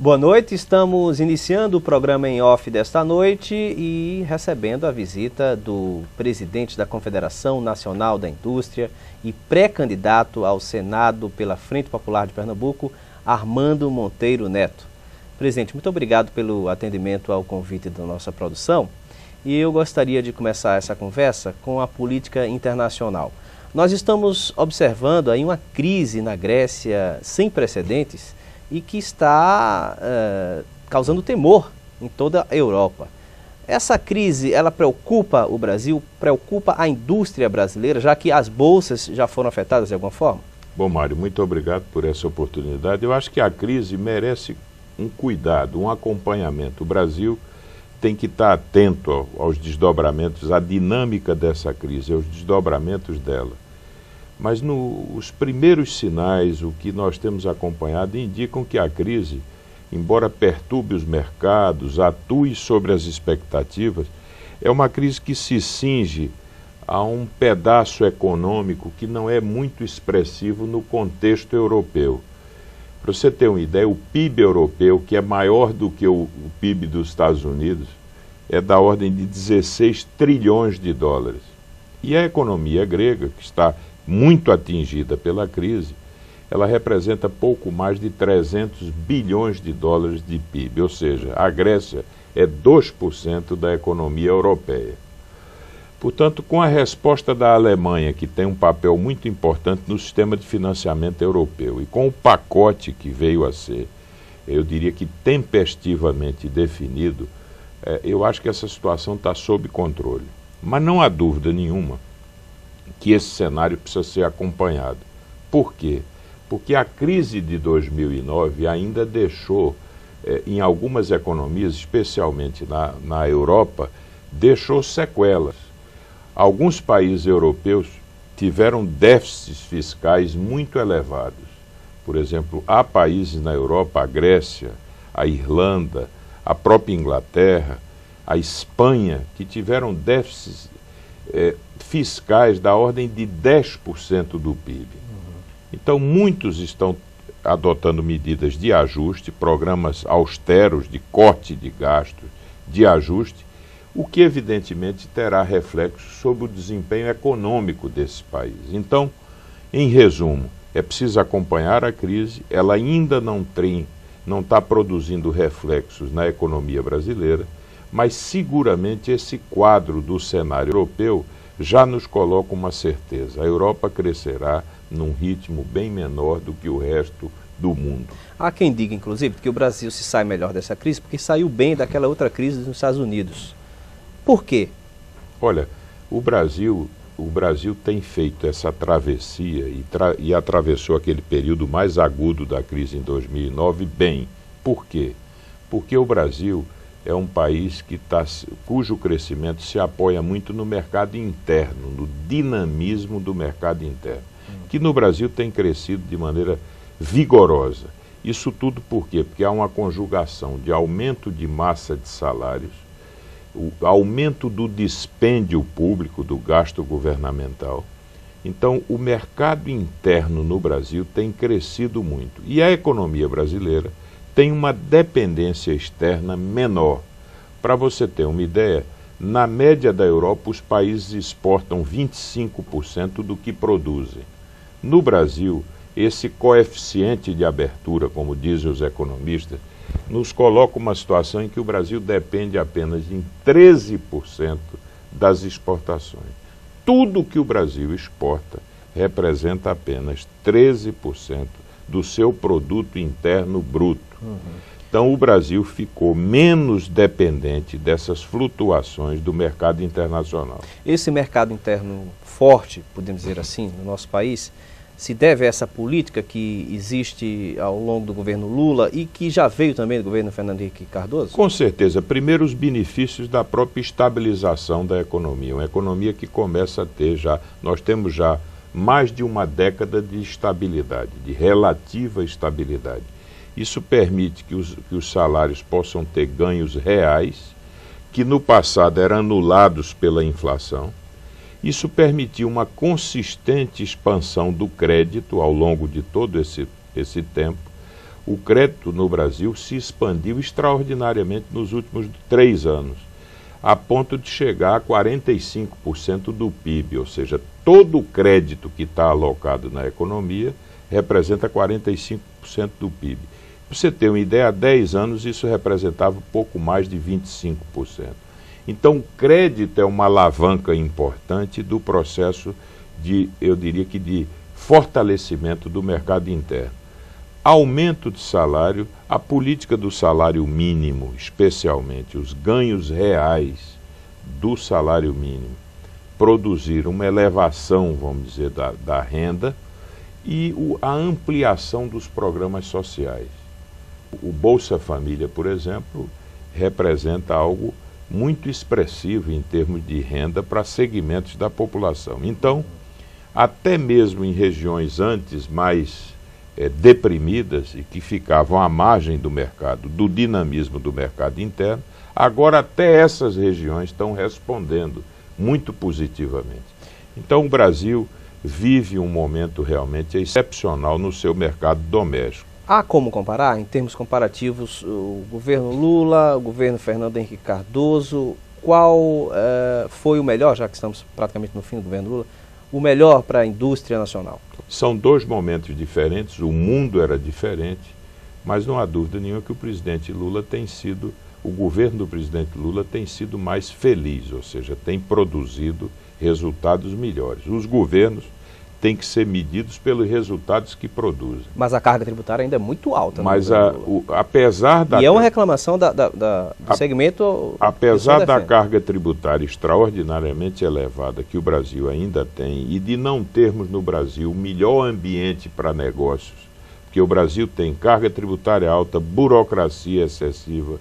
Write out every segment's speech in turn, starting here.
Boa noite, estamos iniciando o programa em off desta noite e recebendo a visita do presidente da Confederação Nacional da Indústria e pré-candidato ao Senado pela Frente Popular de Pernambuco, Armando Monteiro Neto. Presidente, muito obrigado pelo atendimento ao convite da nossa produção e eu gostaria de começar essa conversa com a política internacional. Nós estamos observando aí uma crise na Grécia sem precedentes e que está causando temor em toda a Europa. Essa crise, ela preocupa o Brasil, preocupa a indústria brasileira, já que as bolsas já foram afetadas de alguma forma? Bom, Mário, muito obrigado por essa oportunidade. Eu acho que a crise merece um cuidado, um acompanhamento. O Brasil tem que estar atento aos desdobramentos, à dinâmica dessa crise, aos desdobramentos dela. Mas os primeiros sinais, o que nós temos acompanhado, indicam que a crise, embora perturbe os mercados, atue sobre as expectativas, é uma crise que se cinge a um pedaço econômico que não é muito expressivo no contexto europeu. Para você ter uma ideia, o PIB europeu, que é maior do que o PIB dos Estados Unidos, é da ordem de 16 trilhões de dólares. E a economia grega, que está muito atingida pela crise, ela representa pouco mais de 300 bilhões de dólares de PIB, ou seja, a Grécia é 2% da economia europeia. Portanto, com a resposta da Alemanha, que tem um papel muito importante no sistema de financiamento europeu, e com o pacote que veio a ser, eu diria que tempestivamente definido, eu acho que essa situação está sob controle. Mas não há dúvida nenhuma que esse cenário precisa ser acompanhado. Por quê? Porque a crise de 2009 ainda deixou, em algumas economias, especialmente na Europa, deixou sequelas. Alguns países europeus tiveram déficits fiscais muito elevados. Por exemplo, há países na Europa, a Grécia, a Irlanda, a própria Inglaterra, a Espanha, que tiveram déficits fiscais da ordem de 10% do PIB. Então, muitos estão adotando medidas de ajuste, programas austeros de corte de gastos, de ajuste, o que evidentemente terá reflexo sobre o desempenho econômico desse país. Então, em resumo, é preciso acompanhar a crise, ela ainda não está produzindo reflexos na economia brasileira, mas seguramente esse quadro do cenário europeu já nos coloca uma certeza: a Europa crescerá num ritmo bem menor do que o resto do mundo. Há quem diga, inclusive, que o Brasil se sai melhor dessa crise porque saiu bem daquela outra crise nos Estados Unidos. Por quê? Olha, o Brasil tem feito essa travessia e atravessou aquele período mais agudo da crise em 2009 bem. Por quê? Porque o Brasil é um país cujo crescimento se apoia muito no mercado interno, no dinamismo do mercado interno, que no Brasil tem crescido de maneira vigorosa. Isso tudo por quê? Porque há uma conjugação de aumento de massa de salários, o aumento do dispêndio público, do gasto governamental. Então, o mercado interno no Brasil tem crescido muito. E a economia brasileira tem uma dependência externa menor. Para você ter uma ideia, na média da Europa, os países exportam 25% do que produzem. No Brasil, esse coeficiente de abertura, como dizem os economistas, nos coloca uma situação em que o Brasil depende apenas de 13% das exportações. Tudo que o Brasil exporta representa apenas 13% do seu produto interno bruto. Então o Brasil ficou menos dependente dessas flutuações do mercado internacional. Esse mercado interno forte, podemos dizer assim, no nosso país, se deve a essa política que existe ao longo do governo Lula e que já veio também do governo Fernando Henrique Cardoso? Com certeza. Primeiro, os benefícios da própria estabilização da economia. Uma economia que começa a ter nós temos já mais de uma década de estabilidade, de relativa estabilidade. Isso permite que os salários possam ter ganhos reais, que no passado eram anulados pela inflação. Isso permitiu uma consistente expansão do crédito ao longo de todo esse tempo, o crédito no Brasil se expandiu extraordinariamente nos últimos 3 anos, a ponto de chegar a 45% do PIB, ou seja, todo o crédito que está alocado na economia representa 45% do PIB. Para você ter uma ideia, há 10 anos isso representava pouco mais de 25%. Então, o crédito é uma alavanca importante do processo de, eu diria que de fortalecimento do mercado interno. Aumento de salário, a política do salário mínimo, especialmente os ganhos reais do salário mínimo, produzir uma elevação, vamos dizer, da renda e a ampliação dos programas sociais. O Bolsa Família, por exemplo, representa algo muito expressivo em termos de renda para segmentos da população. Então, até mesmo em regiões antes mais deprimidas e que ficavam à margem do mercado, do dinamismo do mercado interno, agora até essas regiões estão respondendo muito positivamente. Então, o Brasil vive um momento realmente excepcional no seu mercado doméstico. Há como comparar, em termos comparativos, o governo Lula, o governo Fernando Henrique Cardoso? Qual foi o melhor, já que estamos praticamente no fim do governo Lula, o melhor para a indústria nacional? São 2 momentos diferentes, o mundo era diferente, mas não há dúvida nenhuma que o presidente Lula tem sido, o governo do presidente Lula tem sido mais feliz, ou seja, tem produzido resultados melhores. Os governos têm que ser medidos pelos resultados que produzem. Mas a carga tributária ainda é muito alta. Mas apesar da... E é uma reclamação do segmento... Apesar da carga tributária extraordinariamente elevada que o Brasil ainda tem e de não termos no Brasil o melhor ambiente para negócios, porque o Brasil tem carga tributária alta, burocracia excessiva,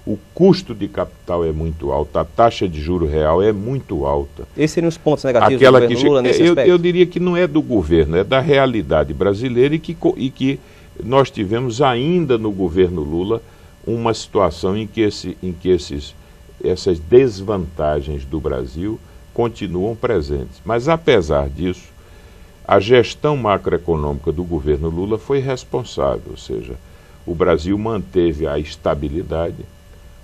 o custo de capital é muito alto, a taxa de juro real é muito alta. Esses seriam os pontos negativos do governo Lula nesse aspecto? Eu diria que não é do governo, é da realidade brasileira e que nós tivemos ainda no governo Lula uma situação em que essas desvantagens do Brasil continuam presentes. Mas apesar disso, a gestão macroeconômica do governo Lula foi responsável, ou seja, o Brasil manteve a estabilidade.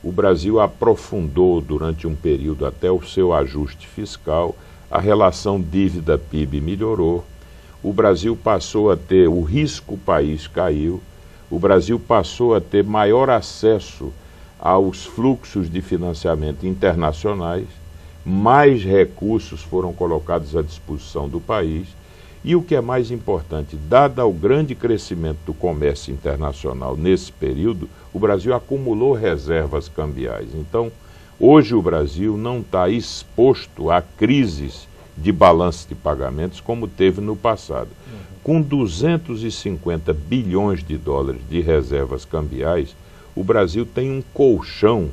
O Brasil aprofundou durante um período até o seu ajuste fiscal, a relação dívida-PIB melhorou, o Brasil passou a ter, o risco país caiu, o Brasil passou a ter maior acesso aos fluxos de financiamento internacionais, mais recursos foram colocados à disposição do país e o que é mais importante, dado o grande crescimento do comércio internacional nesse período, o Brasil acumulou reservas cambiais. Então, hoje o Brasil não está exposto a crises de balanço de pagamentos como teve no passado. Com 250 bilhões de dólares de reservas cambiais, o Brasil tem um colchão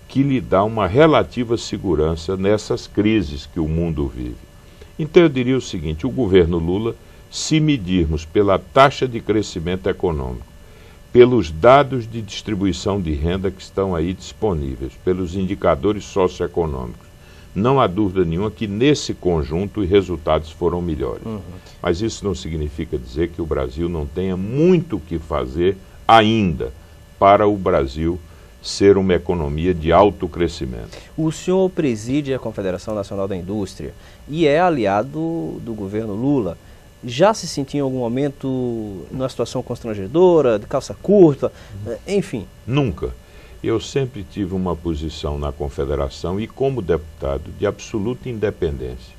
que lhe dá uma relativa segurança nessas crises que o mundo vive. Então eu diria o seguinte, o governo Lula, se medirmos pela taxa de crescimento econômico, pelos dados de distribuição de renda que estão aí disponíveis, pelos indicadores socioeconômicos, não há dúvida nenhuma que nesse conjunto os resultados foram melhores. Mas isso não significa dizer que o Brasil não tenha muito o que fazer ainda para o Brasil ser uma economia de alto crescimento. O senhor preside a Confederação Nacional da Indústria e é aliado do governo Lula. Já se sentiu em algum momento numa situação constrangedora, de calça curta, enfim? Nunca. Eu sempre tive uma posição na Confederação e como deputado de absoluta independência.